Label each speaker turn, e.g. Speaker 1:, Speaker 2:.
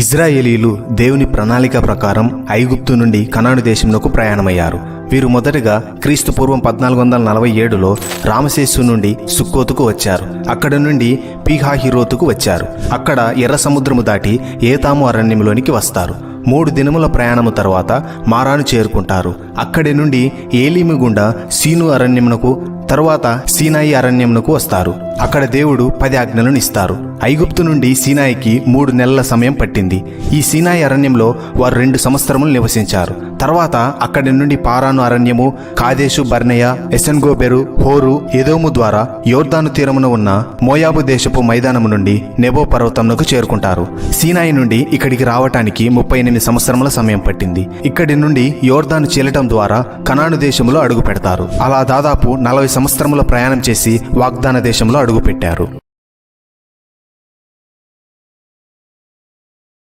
Speaker 1: ఇజ్రాయేలీలు దేవుని ప్రణాళిక ప్రకారం ఐగుప్తు నుండి కనాను దేశంలోకి ప్రయాణమయ్యారు. వీరు మొదటగా క్రీస్తు పూర్వం 1447లో రామసేసు నుండి సుక్కోతుకు వచ్చారు. అక్కడ నుండి పీహాహిరోతుకు వచ్చారు. అక్కడ ఎర్ర సముద్రము దాటి ఏతాము అరణ్యంలోనికి వస్తారు. 3 దినముల ప్రయాణము తర్వాత మారాను చేరుకుంటారు. అక్కడి నుండి ఏలీము గుండా సీను అరణ్యమునకు, తరువాత సీనాయి అరణ్యమునకు వస్తారు. అక్కడ దేవుడు 10 ఆజ్ఞలను ఇస్తారు. ఐగుప్తు నుండి సీనాయికి 3 నెలల సమయం పట్టింది. ఈ సీనాయి అరణ్యంలో వారు 2 సంవత్సరములు నివసించారు. తర్వాత అక్కడి నుండి పారాను అరణ్యము, కాదేశు బర్నేయ, ఎసెన్గోబెరు, హోరు, ఎదోము ద్వారా యోర్దాను తీరమున ఉన్న మోయాబు దేశపు మైదానము నుండి నెబో పర్వతమునకు చేరుకుంటారు. సీనాయి నుండి ఇక్కడికి రావటానికి 38 సంవత్సరముల సమయం పట్టింది. ఇక్కడి నుండి యోర్దాను చీలటం ద్వారా కనాను దేశంలో అడుగు పెడతారు. అలా దాదాపు 40 సంవత్సరముల ప్రయాణం చేసి వాగ్దాన దేశంలో అడుగు పెట్టారు.